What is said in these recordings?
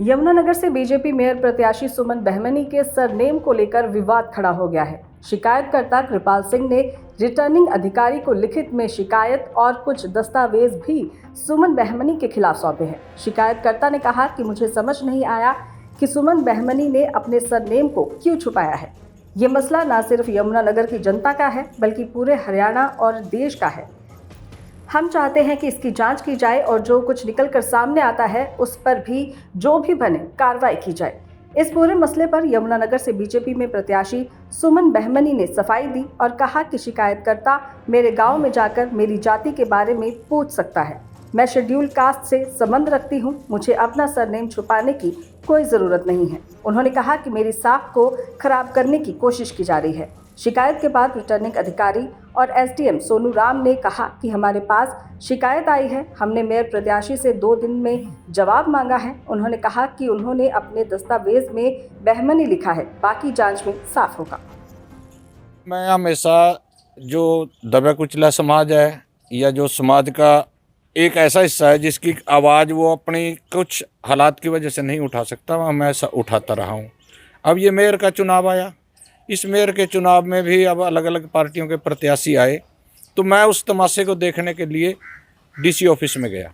यमुनानगर से BJP mayor प्रत्याशी सुमन बहमनी के सरनेम को लेकर विवाद खड़ा हो गया है। शिकायतकर्ता कृपाल सिंह ने रिटर्निंग अधिकारी को लिखित में शिकायत और कुछ दस्तावेज भी सुमन बहमनी के खिलाफ सौंपे हैं। शिकायतकर्ता ने कहा कि मुझे समझ नहीं आया कि सुमन बहमनी ने अपने सरनेम को क्यों छुपाया है। ये मसला न सिर्फ यमुनानगर की जनता का है बल्कि पूरे हरियाणा और देश का है। हम चाहते हैं कि इसकी जांच की जाए और जो कुछ निकलकर सामने आता है उस पर भी जो भी बने कार्रवाई की जाए। इस पूरे मसले पर यमुनानगर से बीजेपी में प्रत्याशी सुमन बहमनी ने सफाई दी और कहा कि शिकायतकर्ता मेरे गांव में जाकर मेरी जाति के बारे में पूछ सकता है। मैं शेड्यूल कास्ट से संबंध रखती हूं, मुझे अपना सरनेम छुपाने की कोई ज़रूरत नहीं है। उन्होंने कहा कि मेरी साख को खराब करने की कोशिश की जा रही है। शिकायत के बाद रिटर्निंग अधिकारी और एसडीएम सोनू राम ने कहा कि हमारे पास शिकायत आई है, हमने मेयर प्रत्याशी से 2 दिन में जवाब मांगा है। उन्होंने कहा कि उन्होंने अपने दस्तावेज में बहमनी लिखा है, बाकी जांच में साफ होगा। मैं हमेशा जो दबा कुचला समाज है या जो समाज का एक ऐसा हिस्सा है जिसकी आवाज़ वो अपनी कुछ हालात की वजह से नहीं उठा सकता, वह मैं ऐसा उठाता रहा हूँ। अब ये मेयर का चुनाव आया, इस मेयर के चुनाव में भी अब अलग अलग पार्टियों के प्रत्याशी आए, तो मैं उस तमाशे को देखने के लिए डीसी ऑफिस में गया।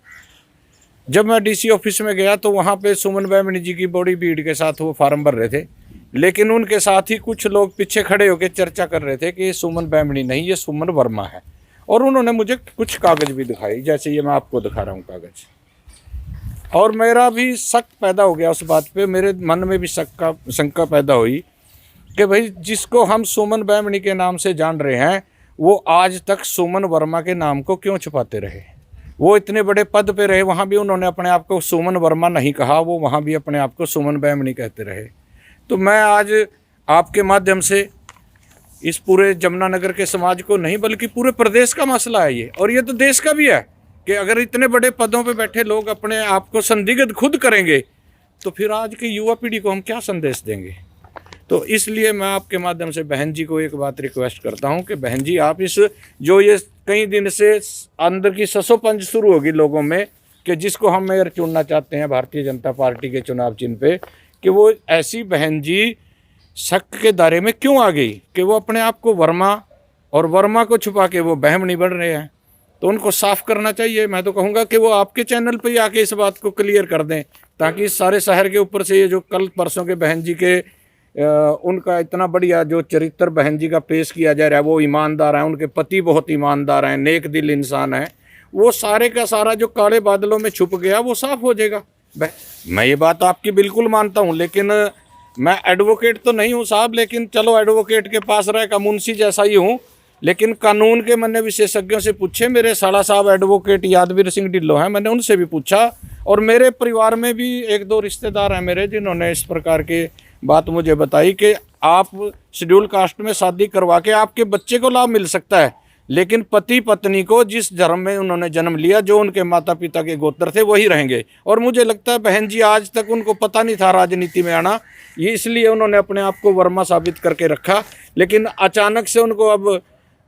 जब मैं डीसी ऑफिस में गया तो वहाँ पे सुमन बहमनी जी की बड़ी भीड़ के साथ वो फार्म भर रहे थे, लेकिन उनके साथ ही कुछ लोग पीछे खड़े होकर चर्चा कर रहे थे कि ये सुमन बहमनी नहीं, ये सुमन वर्मा है। और उन्होंने मुझे कुछ कागज़ भी दिखाई, जैसे ये मैं आपको दिखा रहा हूँ कागज़। और मेरा भी शक पैदा हो गया उस बात पे, मेरे मन में भी शंका पैदा हुई कि भाई जिसको हम सुमन बहमनी के नाम से जान रहे हैं वो आज तक सुमन वर्मा के नाम को क्यों छुपाते रहे। वो इतने बड़े पद पे रहे, वहाँ भी उन्होंने अपने आप को सुमन वर्मा नहीं कहा, वो वहाँ भी अपने आप को सुमन बहमनी कहते रहे। तो मैं आज आपके माध्यम से इस पूरे यमुनानगर के समाज को नहीं बल्कि पूरे प्रदेश का मसला है ये, और ये तो देश का भी है कि अगर इतने बड़े पदों पे बैठे लोग अपने आप को संदिग्ध खुद करेंगे तो फिर आज की युवा पीढ़ी को हम क्या संदेश देंगे। तो इसलिए मैं आपके माध्यम से बहन जी को एक बात रिक्वेस्ट करता हूं कि बहन जी आप इस जो ये कई दिन से अंदर की ससोपंज शुरू होगी लोगों में कि जिसको हम मेयर चुनना चाहते हैं भारतीय जनता पार्टी के चुनाव चिन्ह पे, कि वो ऐसी बहन जी शक के दायरे में क्यों आ गई कि वो अपने आप को वर्मा और वर्मा को छुपा के वो बहमनी बन रहे हैं। तो उनको साफ करना चाहिए। मैं तो कहूँगा कि वो आपके चैनल पे ही आके इस बात को क्लियर कर दें, ताकि इस सारे शहर के ऊपर से ये जो कल परसों के बहन जी के उनका इतना बढ़िया जो चरित्र बहन जी का पेश किया जा रहा है, वो ईमानदार हैं, उनके पति बहुत ईमानदार हैं, नेक दिल इंसान हैं, वो सारे का सारा जो काले बादलों में छुप गया वो साफ हो जाएगा। मैं ये बात आपकी बिल्कुल मानता हूँ, लेकिन मैं एडवोकेट तो नहीं हूँ साहब, लेकिन चलो एडवोकेट के पास रह का मुंशी जैसा ही हूँ, लेकिन कानून के मैंने विशेषज्ञों से पूछे। मेरे साला साहब एडवोकेट यादवीर सिंह ढिल्लो हैं, मैंने उनसे भी पूछा, और मेरे परिवार में भी 1-2 रिश्तेदार हैं मेरे जिन्होंने इस प्रकार के बात मुझे बताई कि आप शेड्यूल कास्ट में शादी करवा के आपके बच्चे को लाभ मिल सकता है, लेकिन पति पत्नी को जिस धर्म में उन्होंने जन्म लिया, जो उनके माता पिता के गोत्र थे, वही रहेंगे। और मुझे लगता है बहन जी आज तक उनको पता नहीं था राजनीति में आना, ये इसलिए उन्होंने अपने आप को वर्मा साबित करके रखा। लेकिन अचानक से उनको अब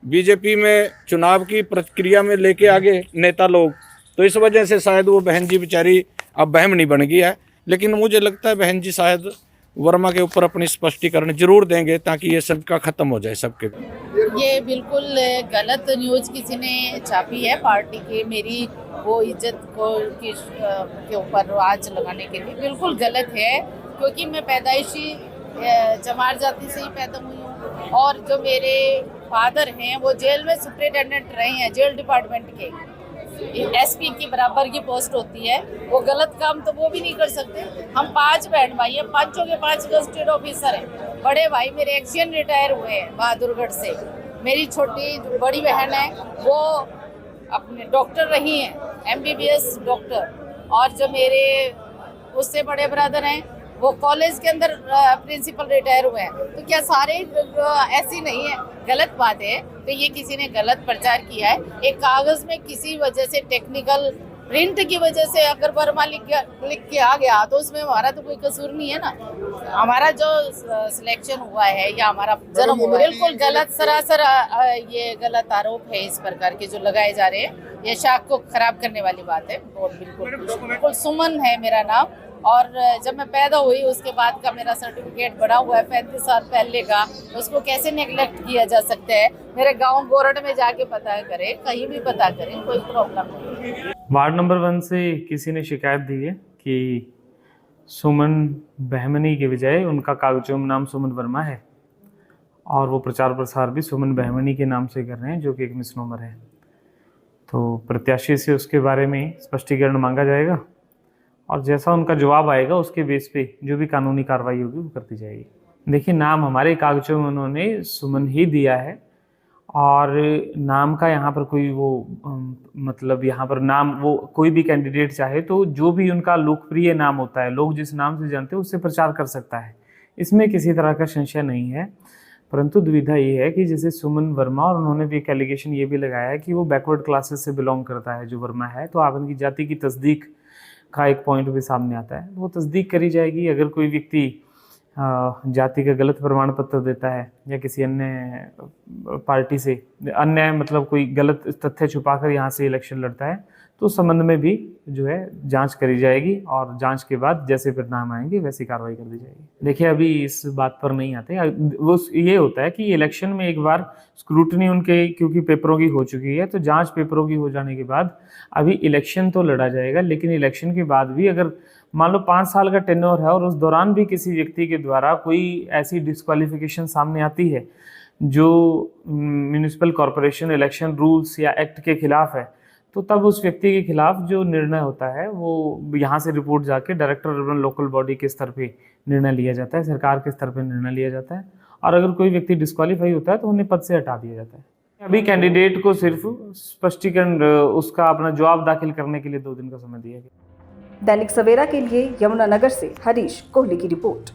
बीजेपी में चुनाव की प्रक्रिया में लेके आगे नेता लोग, तो इस वजह से शायद वो बहन जी बेचारी अब बहमनी बन गई है। लेकिन मुझे लगता है बहन जी शायद वर्मा के ऊपर अपनी स्पष्टीकरण जरूर देंगे ताकि ये शंका खत्म हो जाए सबके। ये बिल्कुल गलत न्यूज़ किसी ने छापी है पार्टी की, मेरी वो इज्जत को के ऊपर आंच लगाने के लिए। बिल्कुल गलत है, क्योंकि मैं पैदाइशी चमार जाति से ही पैदा हुई हूँ, और जो मेरे फादर हैं वो जेल में सुपरिटेंडेंट रहे हैं, जेल डिपार्टमेंट के एसपी की बराबर की पोस्ट होती है। वो गलत काम तो वो भी नहीं कर सकते। हम 5 बहन भाई हैं, पांचों के 5 गजेटेड ऑफिसर हैं। बड़े भाई मेरे एक्शन रिटायर हुए हैं बहादुरगढ़ से। मेरी छोटी बड़ी बहन है वो अपने डॉक्टर रही हैं, MBBS डॉक्टर, और जो मेरे उससे बड़े ब्रदर हैं वो कॉलेज के अंदर प्रिंसिपल रिटायर हुए हैं। तो क्या सारे ऐसी नहीं है? गलत बात है। तो ये किसी ने गलत प्रचार किया है। एक कागज में किसी वजह से टेक्निकल प्रिंट की वजह से अगर वर्मा लिख के आ गया तो उसमें हमारा तो कोई कसूर नहीं है ना। हमारा जो सिलेक्शन हुआ है या हमारा जन्म हुआ है, बिल्कुल गलत सरासर ये गलत आरोप है इस प्रकार के जो लगाए जा रहे हैं। ये शाख को खराब करने वाली बात है। और बिल्कुल सुमन है मेरा नाम, और जब मैं पैदा हुई उसके बाद का मेरा सर्टिफिकेट बड़ा हुआ है 35 साल पहले का, उसको कैसे नेग्लेक्ट किया जा सकता है। मेरे गांव गोरड में जाके पता करें, कहीं भी पता करें, कोई प्रॉब्लम नहीं। वार्ड नंबर 1 से किसी ने शिकायत दी है कि सुमन बहमनी के बजाय उनका कागजों में नाम सुमन वर्मा है और वो प्रचार प्रसार भी सुमन बहमनी के नाम से कर रहे हैं, जो कि एक मिसनोमर है। तो प्रत्याशी से उसके बारे में स्पष्टीकरण मांगा जाएगा और जैसा उनका जवाब आएगा उसके बेस पे जो भी कानूनी कार्रवाई होगी वो कर दी जाएगी। देखिए, नाम हमारे कागजों में उन्होंने सुमन ही दिया है और नाम का यहाँ पर कोई वो मतलब यहाँ पर नाम वो कोई भी कैंडिडेट चाहे तो जो भी उनका लोकप्रिय नाम होता है, लोग जिस नाम से जानते हैं उससे प्रचार कर सकता है, इसमें किसी तरह का संशय नहीं है। परंतु दुविधा ये है कि जैसे सुमन वर्मा, और उन्होंने भी एक एलिगेशन ये भी लगाया है कि वो बैकवर्ड क्लासेस से बिलोंग करता है जो वर्मा है, तो आप उनकी जाति की तस्दीक का एक पॉइंट भी सामने आता है। वो तस्दीक करी जाएगी। अगर कोई व्यक्ति जाति का गलत प्रमाण पत्र देता है या किसी अन्य पार्टी से अन्य मतलब कोई गलत तथ्य छुपाकर यहाँ से इलेक्शन लड़ता है, तो उस संबंध में भी जो है जांच करी जाएगी और जांच के बाद जैसे परिणाम आएंगे वैसी कार्रवाई कर दी जाएगी। देखिए, अभी इस बात पर नहीं आते। वो ये होता है कि इलेक्शन में एक बार स्क्रूटनी उनके क्योंकि पेपरों की हो चुकी है, तो जांच पेपरों की हो जाने के बाद अभी इलेक्शन तो लड़ा जाएगा, लेकिन इलेक्शन के बाद भी अगर मान लो 5 साल का टेन्योर है और उस दौरान भी किसी व्यक्ति के द्वारा कोई ऐसी डिस्क्वालिफिकेशन सामने आती है जो म्यूनिसिपल कॉरपोरेशन इलेक्शन रूल्स या एक्ट के खिलाफ है, तो तब उस व्यक्ति के खिलाफ जो निर्णय होता है वो यहाँ से रिपोर्ट जाके डायरेक्टर अर्बन लोकल बॉडी के स्तर पे निर्णय लिया जाता है, सरकार के स्तर पे निर्णय लिया जाता है। और अगर कोई व्यक्ति डिस्क्वालीफाई होता है तो उन्हें पद से हटा दिया जाता है। अभी कैंडिडेट को सिर्फ स्पष्टीकरण उसका अपना जवाब दाखिल करने के लिए 2 दिन का समय दिया गया। दैनिक सवेरा के लिए यमुनानगर से हरीश कोहली की रिपोर्ट।